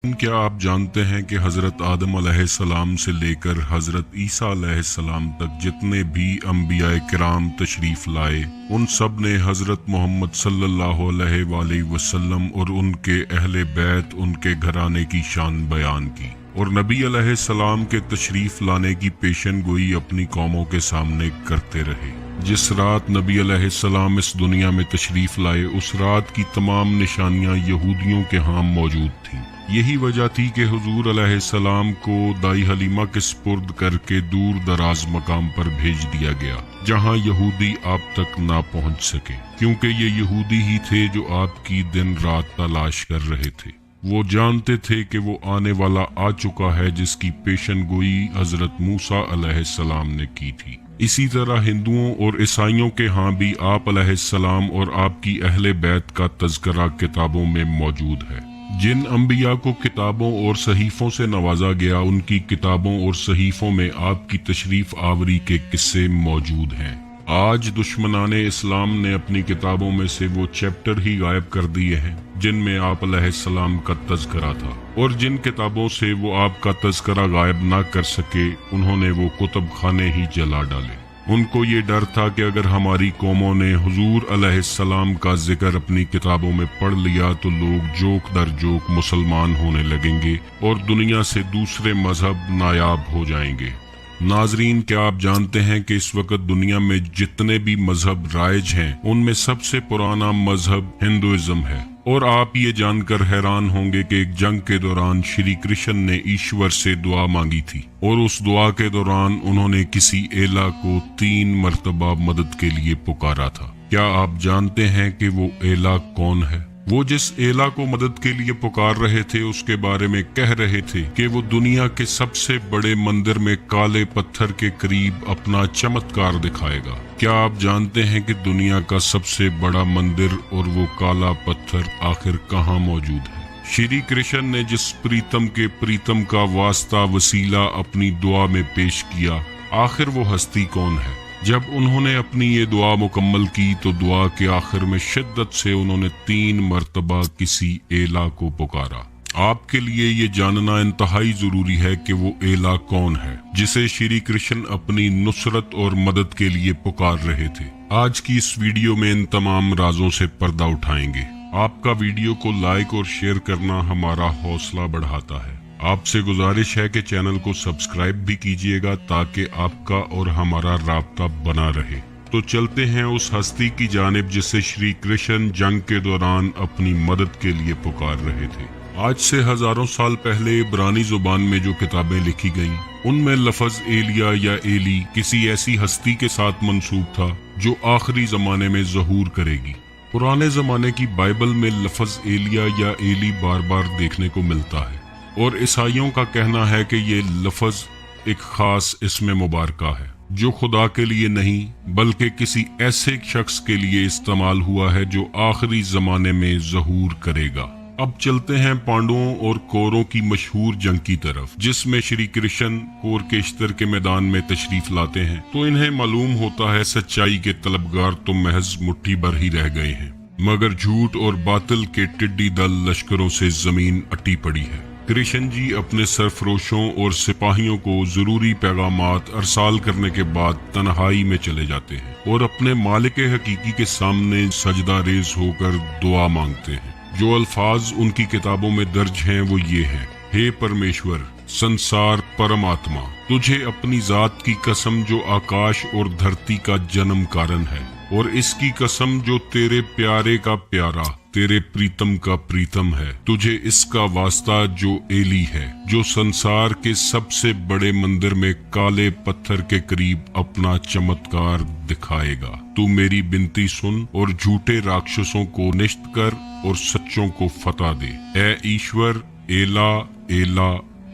क्या आप जानते हैं कि हज़रत आदम अलैहिस्सलाम से लेकर हज़रत ईसा अलैहिस्सलाम तक जितने भी अंबिया किराम तशरीफ़ लाए उन सब ने हज़रत मोहम्मद सल्लल्लाहु अलैहि वसल्लम और उनके अहले बैत उनके घराने की शान बयान की और नबी अलैहिस्सलाम के तशरीफ़ लाने की पेशन गोई अपनी कौमों के सामने करते रहे। जिस रात नबी अलैहिस्सलाम इस दुनिया में तशरीफ़ लाए उस रात की तमाम निशानियाँ यहूदियों के यहाँ मौजूद थीं। यही वजह थी कि हुजूर अलैहिस्सलाम को दाई हलीमा के स्पुर्द करके दूर दराज मकाम पर भेज दिया गया जहां यहूदी आप तक ना पहुंच सके, क्योंकि ये यहूदी ही थे जो आपकी दिन रात तलाश कर रहे थे। वो जानते थे कि वो आने वाला आ चुका है जिसकी पेशन गोई हजरत मूसा अलैहिस्सलाम ने की थी। इसी तरह हिंदुओं और ईसाइयों के यहाँ भी आप अलैहिस्सलाम और आपकी अहले बैत का तज़किरा किताबों में मौजूद है। जिन अंबिया को किताबों और सहीफों से नवाजा गया उनकी किताबों और सहीफों में आपकी तशरीफ आवरी के किस्से मौजूद हैं। आज दुश्मनाने इस्लाम ने अपनी किताबों में से वो चैप्टर ही गायब कर दिए हैं जिनमें आप अलैहिस्सलाम का तज़किरा था, और जिन किताबों से वो आपका तज़किरा गायब ना कर सके उन्होंने वो कुतुब खाने ही जला डाले। उनको ये डर था कि अगर हमारी कौमों ने हुजूर अलैहिस्सलाम का जिक्र अपनी किताबों में पढ़ लिया तो लोग जोक दर जोक मुसलमान होने लगेंगे और दुनिया से दूसरे मजहब नायाब हो जाएंगे। नाजरीन, क्या आप जानते हैं कि इस वक्त दुनिया में जितने भी मजहब राइज हैं उनमें सबसे पुराना मजहब हिंदुइज्म है। और आप ये जानकर हैरान होंगे कि एक जंग के दौरान श्री कृष्ण ने ईश्वर से दुआ मांगी थी और उस दुआ के दौरान उन्होंने किसी एला को 3 मर्तबा मदद के लिए पुकारा था। क्या आप जानते हैं कि वो एला कौन है? वो जिस एला को मदद के लिए पुकार रहे थे उसके बारे में कह रहे थे कि वो दुनिया के सबसे बड़े मंदिर में काले पत्थर के करीब अपना चमत्कार दिखाएगा। क्या आप जानते हैं कि दुनिया का सबसे बड़ा मंदिर और वो काला पत्थर आखिर कहाँ मौजूद है? श्री कृष्ण ने जिस प्रीतम के प्रीतम का वास्ता वसीला अपनी दुआ में पेश किया, आखिर वो हस्ती कौन है? जब उन्होंने अपनी ये दुआ मुकम्मल की तो दुआ के आखिर में शिद्दत से उन्होंने 3 मर्तबा किसी एला को पुकारा। आपके लिए ये जानना इंतहाई जरूरी है कि वो एला कौन है जिसे श्री कृष्ण अपनी नुसरत और मदद के लिए पुकार रहे थे। आज की इस वीडियो में इन तमाम राजों से पर्दा उठाएंगे। आपका वीडियो को लाइक और शेयर करना हमारा हौसला बढ़ाता है। आपसे गुजारिश है कि चैनल को सब्सक्राइब भी कीजिएगा ताकि आपका और हमारा राब्ता बना रहे। तो चलते हैं उस हस्ती की जानिब जिसे श्री कृष्ण जंग के दौरान अपनी मदद के लिए पुकार रहे थे। आज से हजारों साल पहले इब्रानी जुबान में जो किताबें लिखी गईं उनमें लफ्ज एलिया या एली किसी ऐसी हस्ती के साथ मंसूब था जो आखिरी जमाने में ज़हूर करेगी। पुराने जमाने की बाइबल में लफ्ज एलिया या एली बार बार देखने को मिलता है और ईसाइयों का कहना है कि ये लफ्ज एक खास इस्म मुबारका है जो खुदा के लिए नहीं बल्कि किसी ऐसे शख्स के लिए इस्तेमाल हुआ है जो आखिरी जमाने में ज़हूर करेगा। अब चलते हैं पांडवों और कौरों की मशहूर जंग की तरफ जिसमें श्री कृष्ण कौर के इश्तर के मैदान में तशरीफ लाते हैं तो इन्हें मालूम होता है सच्चाई के तलबगार तो महज मुट्ठी भर ही रह गए हैं, मगर झूठ और बातिल के टिड्डी दल लश्करों से जमीन अटी पड़ी है। कृष्ण जी अपने सरफरोशों और सिपाहियों को जरूरी पैगामात अरसाल करने के बाद तन्हाई में चले जाते हैं और अपने मालिक हकीकी के सामने सजदा रेज होकर दुआ मांगते हैं। जो अल्फाज उनकी किताबों में दर्ज हैं वो ये हैं: हे परमेश्वर, संसार परमात्मा, तुझे अपनी जात की कसम जो आकाश और धरती का जन्म कारण है और इसकी कसम जो तेरे प्यारे का प्यारा तेरे प्रीतम का प्रीतम है, तुझे इसका वास्ता जो एली है जो संसार के सबसे बड़े मंदिर में काले पत्थर के करीब अपना चमत्कार दिखाएगा। तू मेरी बिनती सुन और झूठे राक्षसों को निश्त कर और सच्चों को फतह दे। ए ईश्वर, एला एला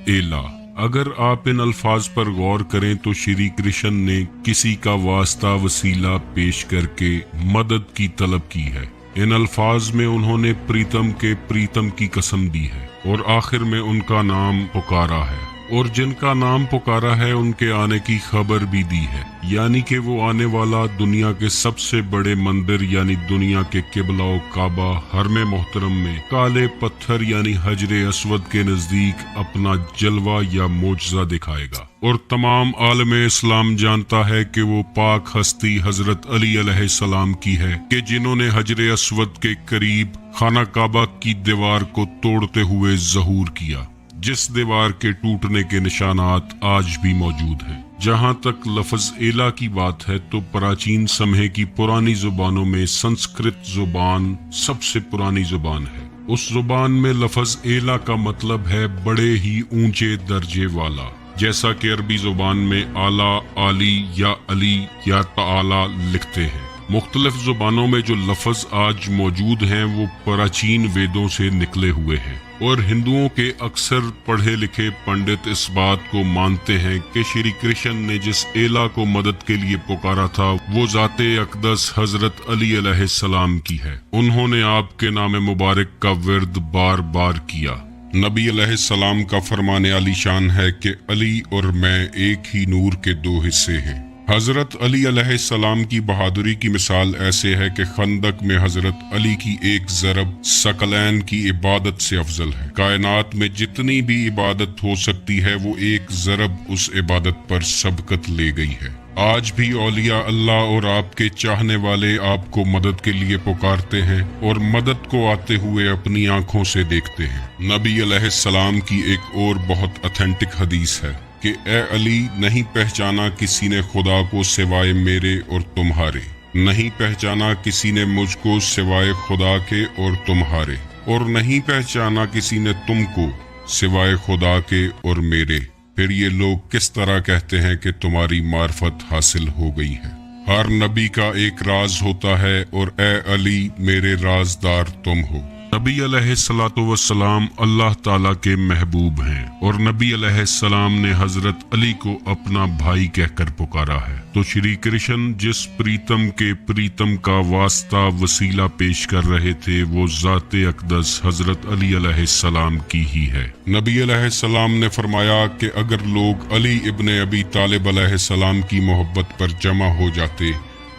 एला। अगर आप इन अल्फाज पर गौर करें तो श्री कृष्ण ने किसी का वास्ता वसीला पेश करके मदद की तलब की है। इन अल्फाज में उन्होंने प्रीतम के प्रीतम की कसम दी है और आखिर में उनका नाम पुकारा है। اور جن کا نام پکارا ہے ان کے آنے کی خبر بھی دی ہے، یعنی کہ وہ آنے والا دنیا کے سب سے بڑے مندر یعنی دنیا کے قبلہ و کعبہ حرم محترم میں کالے پتھر یعنی حجر اسود کے نزدیک اپنا جلوہ یا معجزہ دکھائے گا، اور تمام عالم اسلام جانتا ہے کہ وہ پاک ہستی حضرت علی علیہ السلام کی ہے کہ جنہوں نے حجر اسود کے قریب خانہ کعبہ کی دیوار کو توڑتے ہوئے ظہور کیا، جس دیوار کے ٹوٹنے کے نشانات آج بھی موجود ہیں۔ جہاں تک لفظ ایلا کی بات ہے تو پراچین سمے کی پرانی زبانوں میں سنسکرت زبان سب سے پرانی زبان ہے۔ اس زبان میں لفظ ایلا کا مطلب ہے بڑے ہی اونچے درجے والا، جیسا کہ عربی زبان میں اعلیٰ، عالی یا علی یا تعالی لکھتے ہیں۔ مختلف زبانوں میں جو لفظ آج موجود ہیں وہ پراچین ویدوں سے نکلے ہوئے ہیں، اور ہندوؤں کے اکثر پڑھے لکھے پنڈت اس بات کو مانتے ہیں کہ شری کرشن نے جس ایلا کو مدد کے لیے پکارا تھا وہ ذات اقدس حضرت علی علیہ السلام کی ہے۔ انہوں نے آپ کے نام مبارک کا ورد بار بار کیا۔ نبی علیہ السلام کا فرمان عالی شان ہے کہ علی اور میں ایک ہی نور کے دو حصے ہیں۔ حضرت علی علیہ السلام کی بہادری کی مثال ایسے ہے کہ خندق میں حضرت علی کی ایک ضرب ثقلین کی عبادت سے افضل ہے۔ کائنات میں جتنی بھی عبادت ہو سکتی ہے وہ ایک ضرب اس عبادت پر سبقت لے گئی ہے۔ آج بھی اولیاء اللہ اور آپ کے چاہنے والے آپ کو مدد کے لیے پکارتے ہیں اور مدد کو آتے ہوئے اپنی آنکھوں سے دیکھتے ہیں۔ نبی علیہ السلام کی ایک اور بہت اتھینٹک حدیث ہے کہ اے علی، نہیں پہچانا کسی نے خدا کو سوائے میرے اور تمہارے، نہیں پہچانا کسی نے مجھ کو سوائے خدا کے اور تمہارے، اور نہیں پہچانا کسی نے تم کو سوائے خدا کے اور میرے۔ پھر یہ لوگ کس طرح کہتے ہیں کہ تمہاری معرفت حاصل ہو گئی ہے؟ ہر نبی کا ایک راز ہوتا ہے اور اے علی میرے رازدار تم ہو۔ نبی علیہ السلام اللہ تعالیٰ کے محبوب ہیں، اور نبی علیہ السلام نے حضرت علی کو اپنا بھائی کہہ کر پکارا ہے، تو شری کرشن جس پریتم کے پریتم کا واسطہ وسیلہ پیش کر رہے تھے وہ ذات اقدس حضرت علی علیہ السلام کی ہی ہے۔ نبی علیہ السلام نے فرمایا کہ اگر لوگ علی ابن ابی طالب علیہ السلام کی محبت پر جمع ہو جاتے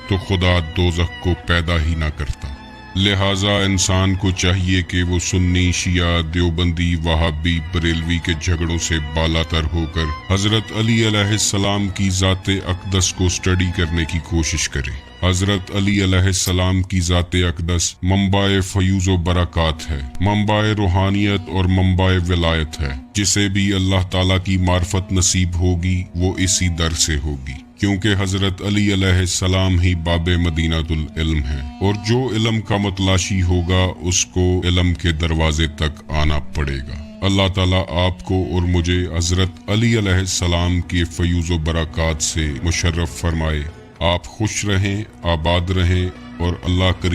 تو خدا دوزخ کو پیدا ہی نہ کرتا۔ لہٰذا انسان کو چاہیے کہ وہ سنی، شیعہ، دیوبندی، وہابی، بریلوی کے جھگڑوں سے بالا تر ہو کر حضرت علی علیہ السلام کی ذات اقدس کو اسٹڈی کرنے کی کوشش کرے۔ حضرت علی علیہ السلام کی ذات اقدس منبع فیوز و برکات ہے، منبع روحانیت اور منبع ولایت ہے۔ جسے بھی اللہ تعالیٰ کی معرفت نصیب ہوگی وہ اسی در سے ہوگی، کیونکہ حضرت علی علیہ السلام ہی باب مدینۃ العلم ہے، اور جو علم کا متلاشی ہوگا اس کو علم کے دروازے تک آنا پڑے گا۔ اللہ تعالیٰ آپ کو اور مجھے حضرت علی علیہ السلام کے فیوز و برکات سے مشرف فرمائے۔ آپ خوش رہیں، آباد رہیں، اور اللہ کریم